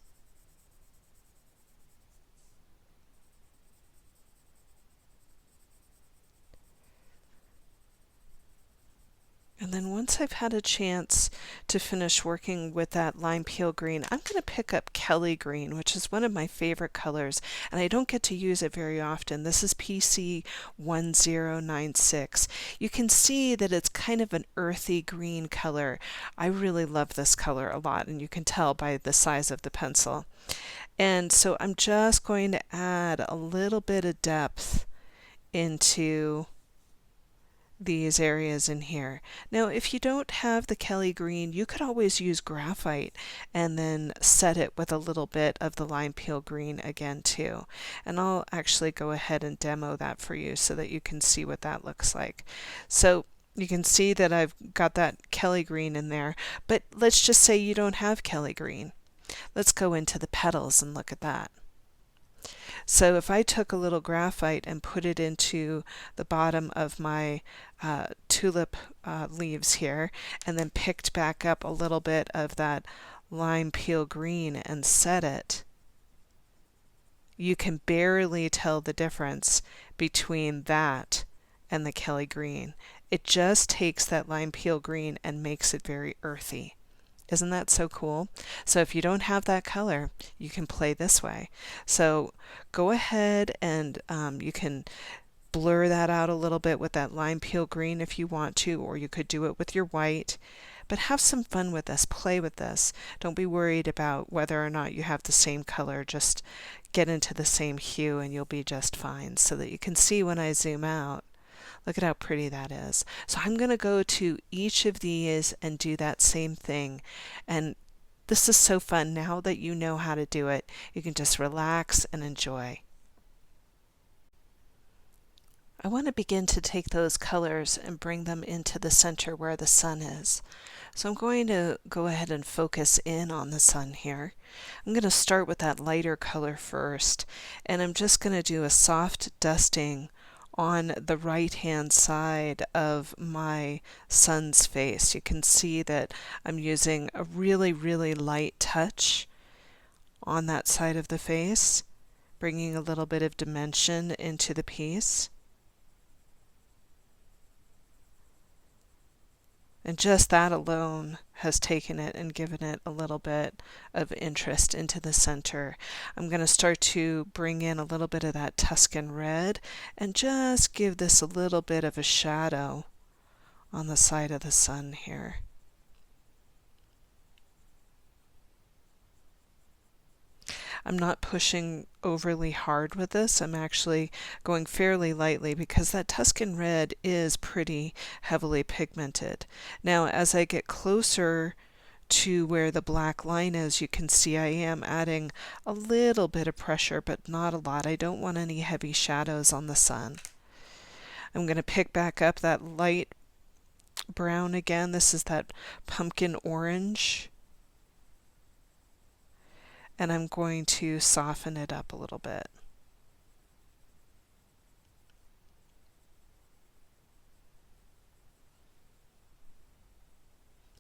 And then once I've had a chance to finish working with that lime peel green, I'm going to pick up Kelly green, which is one of my favorite colors, and I don't get to use it very often. This is PC 1096. You can see that it's kind of an earthy green color. I really love this color a lot, and you can tell by the size of the pencil. And so I'm just going to add a little bit of depth into these areas in here. Now if you don't have the Kelly green, you could always use graphite and then set it with a little bit of the lime peel green again too. And I'll actually go ahead and demo that for you so that you can see what that looks like. So you can see that I've got that Kelly green in there, but let's just say you don't have Kelly green. Let's go into the petals and look at that. So if I took a little graphite and put it into the bottom of my tulip leaves here, and then picked back up a little bit of that lime peel green and set it, you can barely tell the difference between that and the Kelly green. It just takes that lime peel green and makes it very earthy. Isn't that so cool? So if you don't have that color, you can play this way. So go ahead and you can blur that out a little bit with that lime peel green if you want to, or you could do it with your white. But have some fun with this, play with this. Don't be worried about whether or not you have the same color, just get into the same hue and you'll be just fine, so that you can see when I zoom out. Look at how pretty that is. So I'm going to go to each of these and do that same thing. And this is so fun. Now that you know how to do it, you can just relax and enjoy. I want to begin to take those colors and bring them into the center where the sun is. So I'm going to go ahead and focus in on the sun here. I'm going to start with that lighter color first, and I'm just going to do a soft dusting on the right hand side of my sun's face. You can see that I'm using a really light touch on that side of the face, bringing a little bit of dimension into the piece. And just that alone has taken it and given it a little bit of interest into the center. I'm going to start to bring in a little bit of that Tuscan red and just give this a little bit of a shadow on the side of the sun here. I'm not pushing overly hard with this. I'm actually going fairly lightly because that Tuscan red is pretty heavily pigmented. Now, as I get closer to where the black line is, you can see I am adding a little bit of pressure, but not a lot. I don't want any heavy shadows on the sun. I'm going to pick back up that light brown again. This is that pumpkin orange. And I'm going to soften it up a little bit.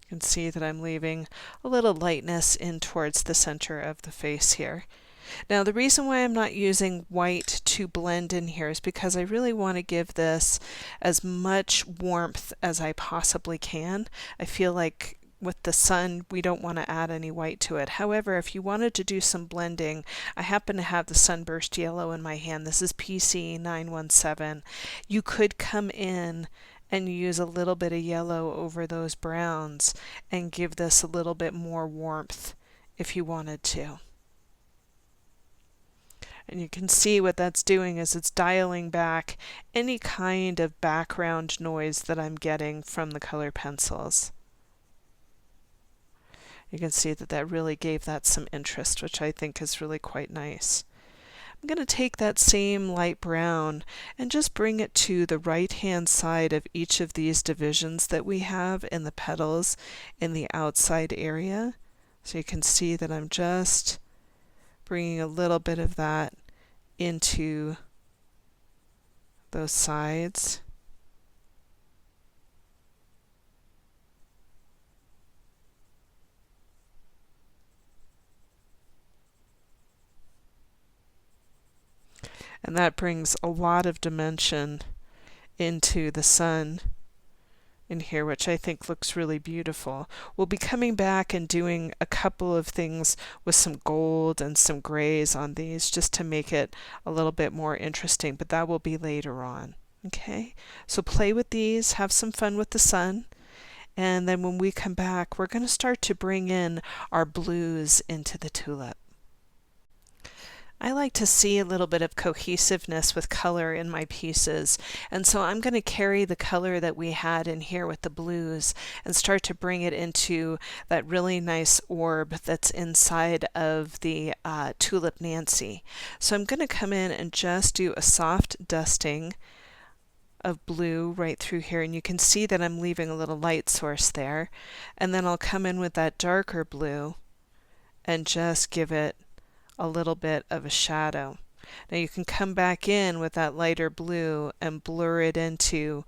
You can see that I'm leaving a little lightness in towards the center of the face here. Now the reason why I'm not using white to blend in here is because I really want to give this as much warmth as I possibly can. I feel like with the sun, we don't want to add any white to it. However, if you wanted to do some blending, I happen to have the Sunburst Yellow in my hand. This is PC 917. You could come in and use a little bit of yellow over those browns and give this a little bit more warmth if you wanted to. And you can see what that's doing is it's dialing back any kind of background noise that I'm getting from the color pencils. You can see that that really gave that some interest, which I think is really quite nice. I'm going to take that same light brown and just bring it to the right hand side of each of these divisions that we have in the petals in the outside area. So you can see that I'm just bringing a little bit of that into those sides. And that brings a lot of dimension into the sun in here, which I think looks really beautiful. We'll be coming back and doing a couple of things with some gold and some grays on these just to make it a little bit more interesting, but that will be later on. Okay, so play with these, have some fun with the sun, and then when we come back, we're going to start to bring in our blues into the tulip. I like to see a little bit of cohesiveness with color in my pieces, and so I'm going to carry the color that we had in here with the blues and start to bring it into that really nice orb that's inside of the Tulip Nancy. So I'm going to come in and just do a soft dusting of blue right through here, and you can see that I'm leaving a little light source there, and then I'll come in with that darker blue and just give it a little bit of a shadow. Now you can come back in with that lighter blue and blur it into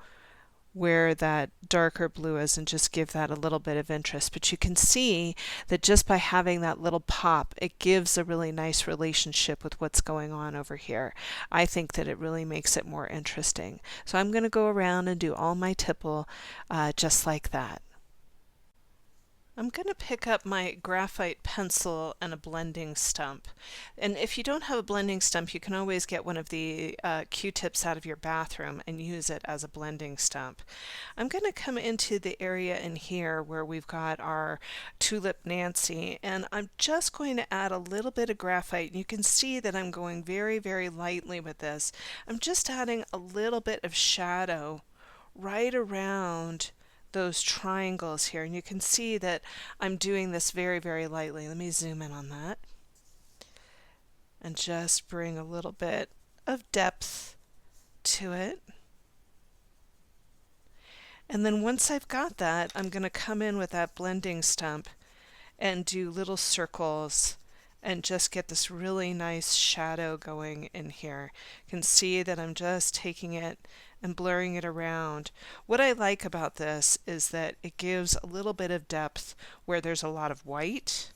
where that darker blue is and just give that a little bit of interest. But you can see that just by having that little pop, it gives a really nice relationship with what's going on over here. I think that it really makes it more interesting. So I'm going to go around and do all my tipple just like that. I'm going to pick up my graphite pencil and a blending stump. And if you don't have a blending stump, you can always get one of the Q-tips out of your bathroom and use it as a blending stump. I'm going to come into the area in here where we've got our Tulip Nancy, and I'm just going to add a little bit of graphite. You can see that I'm going very, very lightly with this. I'm just adding a little bit of shadow right around those triangles here, and you can see that I'm doing this very, very lightly. Let me zoom in on that and just bring a little bit of depth to it. And then once I've got that, I'm going to come in with that blending stump and do little circles and just get this really nice shadow going in here. You can see that I'm just taking it and blurring it around. What I like about this is that it gives a little bit of depth where there's a lot of white.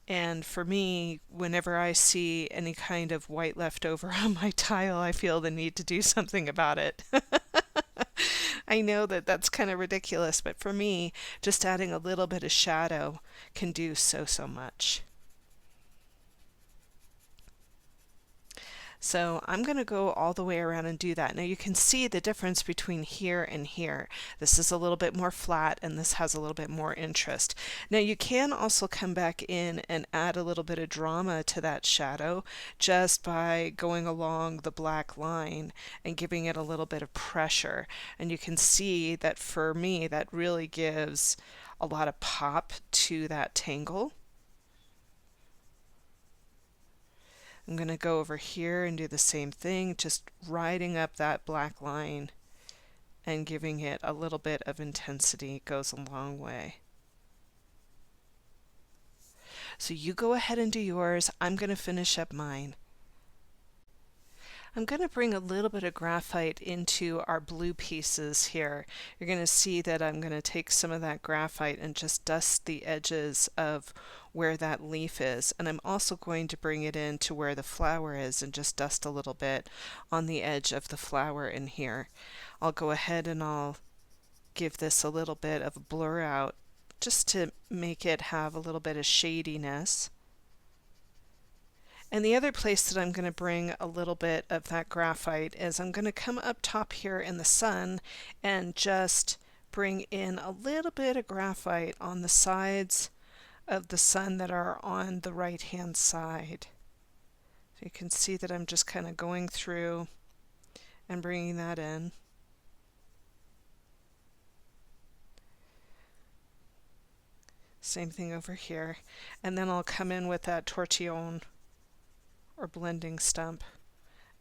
And for me, whenever I see any kind of white left over on my tile, I feel the need to do something about it. I know that that's kind of ridiculous, but for me, just adding a little bit of shadow can do so much. So I'm going to go all the way around and do that. Now you can see the difference between here and here. This is a little bit more flat and this has a little bit more interest. Now you can also come back in and add a little bit of drama to that shadow just by going along the black line and giving it a little bit of pressure. And you can see that for me that really gives a lot of pop to that tangle. I'm going to go over here and do the same thing, just riding up that black line and giving it a little bit of intensity goes a long way. So you go ahead and do yours. I'm going to finish up mine. I'm going to bring a little bit of graphite into our blue pieces here. You're going to see that I'm going to take some of that graphite and just dust the edges of where that leaf is. And I'm also going to bring it into where the flower is and just dust a little bit on the edge of the flower in here. I'll go ahead and I'll give this a little bit of a blur out just to make it have a little bit of shadiness. And the other place that I'm going to bring a little bit of that graphite is I'm going to come up top here in the sun and just bring in a little bit of graphite on the sides of the sun that are on the right hand side. So you can see that I'm just kind of going through and bringing that in. Same thing over here. And then I'll come in with that tortillon or blending stump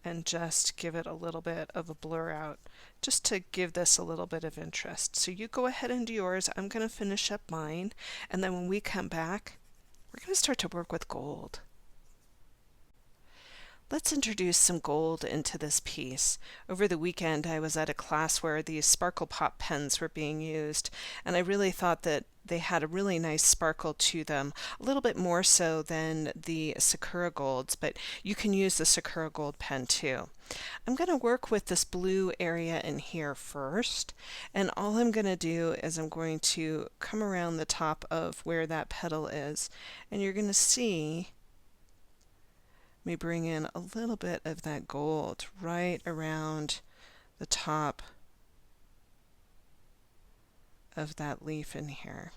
and just give it a little bit of a blur out, just to give this a little bit of interest. So you go ahead and do yours, I'm going to finish up mine, and then when we come back, we're going to start to work with gold. Let's introduce some gold into this piece. Over the weekend I was at a class where these sparkle pop pens were being used, and I really thought that they had a really nice sparkle to them, a little bit more so than the Sakura Golds, but you can use the Sakura Gold pen too. I'm going to work with this blue area in here first, and all I'm going to do is I'm going to come around the top of where that petal is, and you're going to see me bring in a little bit of that gold right around the top of that leaf in here.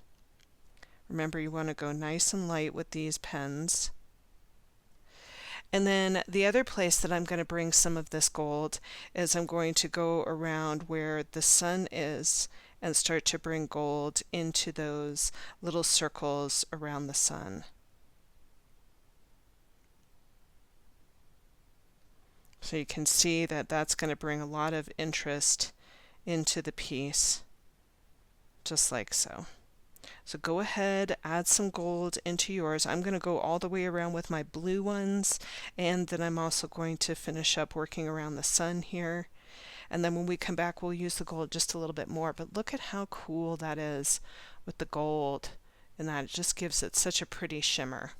Remember, you want to go nice and light with these pens. And then the other place that I'm going to bring some of this gold is I'm going to go around where the sun is and start to bring gold into those little circles around the sun. So you can see that that's going to bring a lot of interest into the piece, just like so. So go ahead, add some gold into yours. I'm going to go all the way around with my blue ones, and then I'm also going to finish up working around the sun here. And then when we come back, we'll use the gold just a little bit more. But look at how cool that is with the gold, and that it just gives it such a pretty shimmer.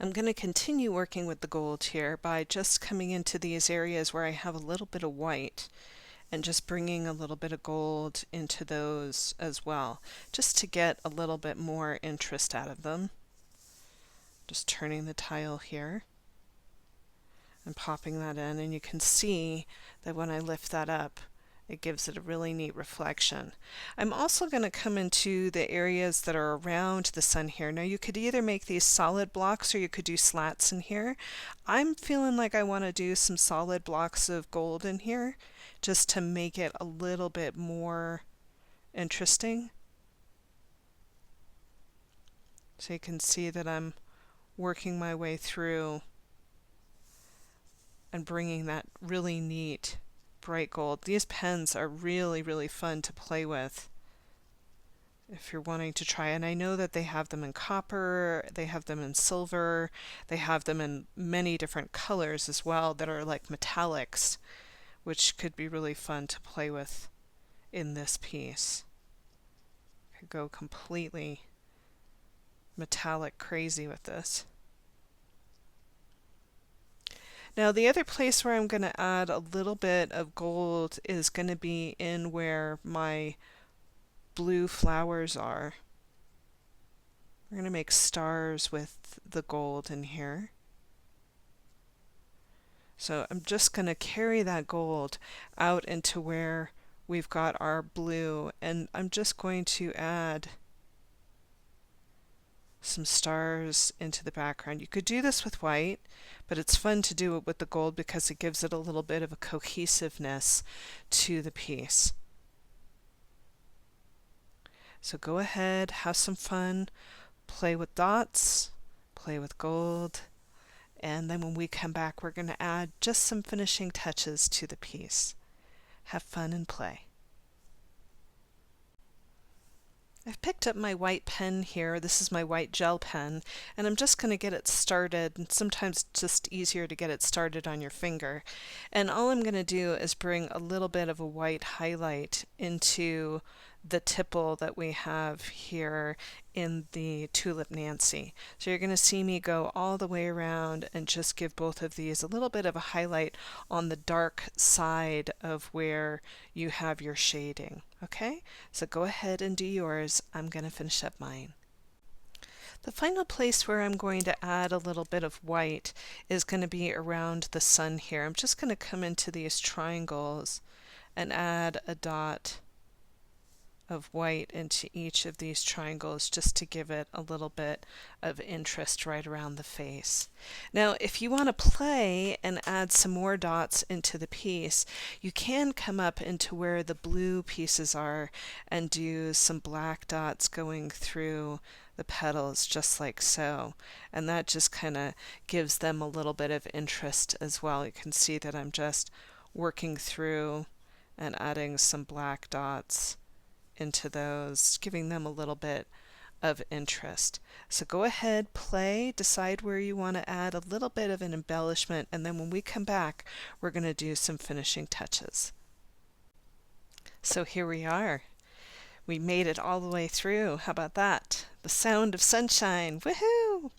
I'm going to continue working with the gold here by just coming into these areas where I have a little bit of white and just bringing a little bit of gold into those as well, just to get a little bit more interest out of them. Just turning the tile here and popping that in, and you can see that when I lift that up, it gives it a really neat reflection. I'm also going to come into the areas that are around the sun here. Now you could either make these solid blocks or you could do slats in here. I'm feeling like I want to do some solid blocks of gold in here just to make it a little bit more interesting. So you can see that I'm working my way through and bringing that really neat bright gold. These pens are really, really fun to play with if you're wanting to try. And I know that they have them in copper, they have them in silver, they have them in many different colors as well that are like metallics, which could be really fun to play with in this piece. Could go completely metallic crazy with this. Now the other place where I'm going to add a little bit of gold is going to be in where my blue flowers are. We're going to make stars with the gold in here. So I'm just going to carry that gold out into where we've got our blue, and I'm just going to add some stars into the background. You could do this with white, but it's fun to do it with the gold because it gives it a little bit of a cohesiveness to the piece. So go ahead, have some fun, play with dots, play with gold, and then when we come back we're going to add just some finishing touches to the piece. Have fun and play. I've picked up my white pen here. This is my white gel pen, and I'm just going to get it started, and sometimes it's just easier to get it started on your finger. And all I'm going to do is bring a little bit of a white highlight into the tipple that we have here in the Tulip Nancy. So you're going to see me go all the way around and just give both of these a little bit of a highlight on the dark side of where you have your shading. Okay, so go ahead and do yours. I'm going to finish up mine. The final place where I'm going to add a little bit of white is going to be around the sun here. I'm just going to come into these triangles and add a dot of white into each of these triangles just to give it a little bit of interest right around the face. Now, if you want to play and add some more dots into the piece, you can come up into where the blue pieces are and do some black dots going through the petals just like so, and that just kind of gives them a little bit of interest as well. You can see that I'm just working through and adding some black dots into those, giving them a little bit of interest. So go ahead, play, decide where you want to add a little bit of an embellishment, and then when we come back, we're going to do some finishing touches. So here we are. We made it all the way through. How about that? The sound of sunshine. Woohoo!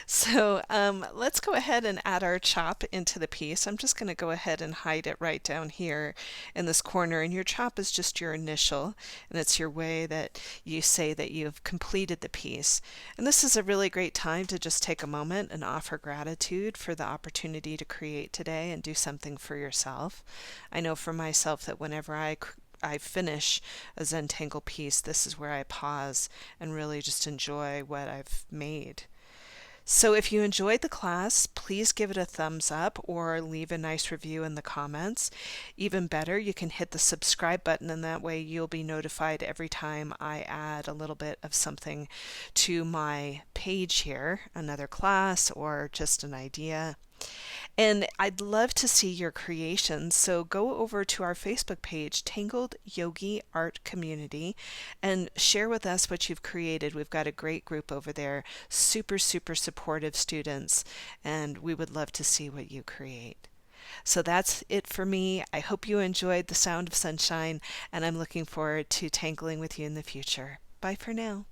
So let's go ahead and add our chop into the piece. I'm just going to go ahead and hide it right down here in this corner. And your chop is just your initial, and it's your way that you say that you've completed the piece. And this is a really great time to just take a moment and offer gratitude for the opportunity to create today and do something for yourself. I know for myself that whenever I finish a Zentangle piece, this is where I pause and really just enjoy what I've made. So if you enjoyed the class, please give it a thumbs up or leave a nice review in the comments. Even better, you can hit the subscribe button, and that way you'll be notified every time I add a little bit of something to my page here, another class or just an idea. And I'd love to see your creations, so go over to our Facebook page, Tangled Yogi Art Community, and share with us what you've created. We've got a great group over there, super, super supportive students, and we would love to see what you create. So that's it for me. I hope you enjoyed the sound of sunshine, and I'm looking forward to tangling with you in the future. Bye for now.